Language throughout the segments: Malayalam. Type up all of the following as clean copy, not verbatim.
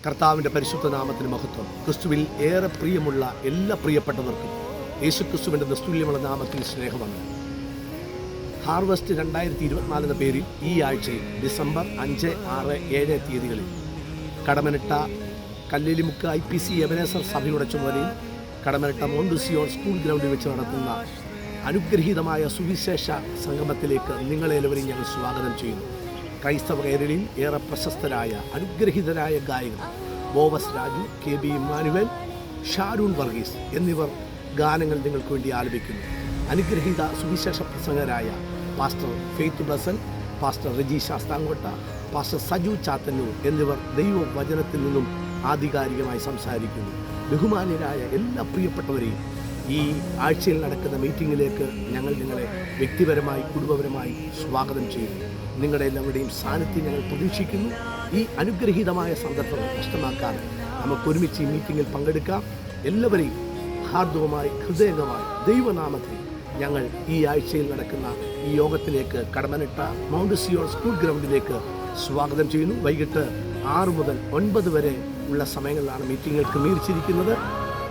കർത്താവിൻ്റെ പരിശുദ്ധ നാമത്തിന് മഹത്വം. ക്രിസ്തുവിൽ ഏറെ പ്രിയമുള്ള എല്ലാ പ്രിയപ്പെട്ടവർക്കും യേശുക്രിസ്തുവിൻ്റെ നിസ്തുല്യമുള്ള നാമത്തിൽ സ്നേഹമാണ്. ഹാർവസ്റ്റ് 2024 എന്ന പേരിൽ ഈ ആഴ്ചയിൽ ഡിസംബർ 5, 6, 7 തീയതികളിൽ കടമനിട്ട കല്ലേലിമുക്ക് IPC എബനേസർ സഭയുടെ ചുമതലയിൽ കടമനിട്ട മോണ്ടുസിയോൺ സ്കൂൾ ഗ്രൗണ്ടിൽ വെച്ച് നടത്തുന്ന അനുഗ്രഹീതമായ സുവിശേഷ സംഗമത്തിലേക്ക് നിങ്ങളെല്ലാവരെയും ഞങ്ങൾ സ്വാഗതം ചെയ്യുന്നു. ക്രൈസ്തവ കേരളയിൽ ഏറെ പ്രശസ്തരായ അനുഗ്രഹീതരായ ഗായകർ ബോവസ് രാജു, KB ഇമ്മാനുവേൽ, ഷാരൂൺ വർഗീസ് എന്നിവർ ഗാനങ്ങൾ നിങ്ങൾക്ക് വേണ്ടി ആലപിക്കുന്നു. അനുഗ്രഹീത സുവിശേഷ പ്രസംഗരായ pastor Faith Blessan, pastor Reji Sasthamkotta, pastor Saju Chathannoor എന്നിവർ ദൈവവചനത്തിൽ നിന്നും ആധികാരികമായി സംസാരിക്കുന്നു. ബഹുമാന്യരായ എല്ലാ പ്രിയപ്പെട്ടവരെയും ഈ ആഴ്ചയിൽ നടക്കുന്ന മീറ്റിങ്ങിലേക്ക് ഞങ്ങൾ നിങ്ങളെ വ്യക്തിപരമായി കുടുംബപരമായി സ്വാഗതം ചെയ്യുന്നു. നിങ്ങളുടെ എല്ലാവരുടെയും സാന്നിധ്യം ഞങ്ങൾ പ്രതീക്ഷിക്കുന്നു. ഈ അനുഗ്രഹീതമായ സന്ദർഭം നഷ്ടമാക്കാതെ നമുക്കൊരുമിച്ച് ഈ മീറ്റിങ്ങിൽ പങ്കെടുക്കാം. എല്ലാവരെയും ഹാർദവമായി ഹൃദയംഗമായി ദൈവനാമത്തിൽ ഞങ്ങൾ ഈ ആഴ്ചയിൽ നടക്കുന്ന ഈ യോഗത്തിലേക്ക് കടമനിട്ട മോണ്ടുസിയോൺ സ്കൂൾ ഗ്രൗണ്ടിലേക്ക് സ്വാഗതം ചെയ്യുന്നു. വൈകിട്ട് 6 മുതൽ 9 വരെ ഉള്ള സമയങ്ങളിലാണ് മീറ്റിങ്ങുകൾ ക്രമീകരിച്ചിരിക്കുന്നത്.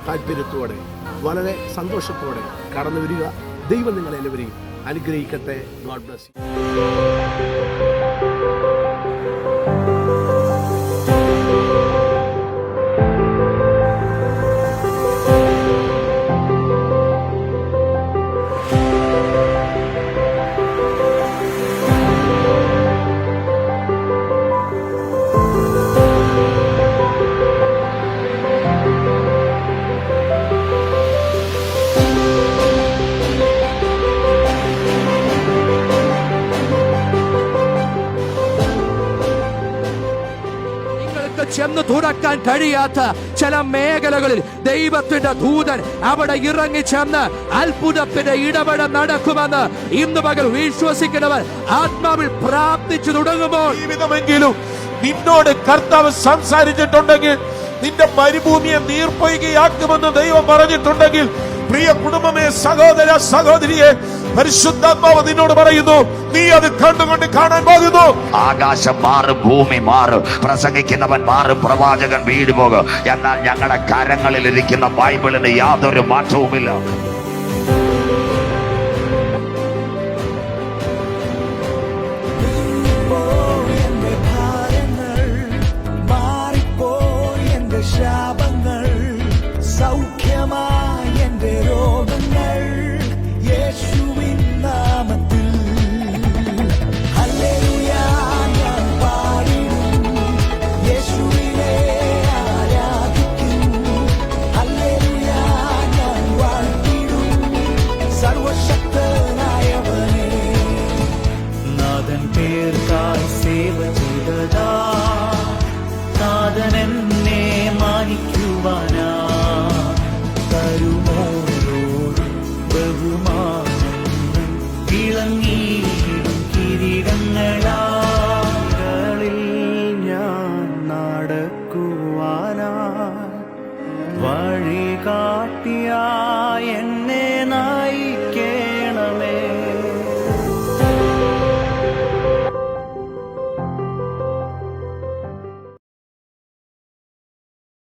താല്പര്യത്തോടെ വളരെ സന്തോഷത്തോടെ കടന്നു വരിക. ദൈവം നിങ്ങളെല്ലാവരെയും അനുഗ്രഹിക്കട്ടെ. God bless you. ചെന്ന് തുറക്കാൻ കഴിയാത്ത ചില മേഖലകളിൽ ദൈവത്തിന്റെ ദൂതൻ അവിടെ ഇറങ്ങി ചെന്ന് അത്ഭുതത്തിന്റെ ഇടപെടൽ നടക്കുമെന്ന് ഇന്ന് പകൽ വിശ്വസിക്കുന്നവർ ആത്മാവിൽ പ്രാർത്ഥിച്ചു തുടങ്ങുമ്പോൾ ജീവിതമെങ്കിലും നിന്നോട് കർത്താവ് സംസാരിച്ചിട്ടുണ്ടെങ്കിൽ, നിന്റെ മരുഭൂമിയെ നീർപ്പൊയ്കയാക്കുമെന്ന് ദൈവം പറഞ്ഞിട്ടുണ്ടെങ്കിൽ, പ്രിയ കുടുംബമേ, സഹോദര സഹോദരിയെ, പരിശുദ്ധാത്മാവ് നിന്നോട് പറയുന്നു, നീ അത് കണ്ടുകൊണ്ട് കാണാൻ പോകുന്നു. ആകാശം മാറും, ഭൂമി മാറും, പ്രസംഗിക്കുന്നവൻ മാറും, പ്രവാചകൻ വീട് പോകും. എന്നാൽ ഞങ്ങളുടെ കരങ്ങളിൽ ഇരിക്കുന്ന ബൈബിളിന് യാതൊരു മാറ്റവുമില്ല. വഴി കാട്ടിയാ എന്നെ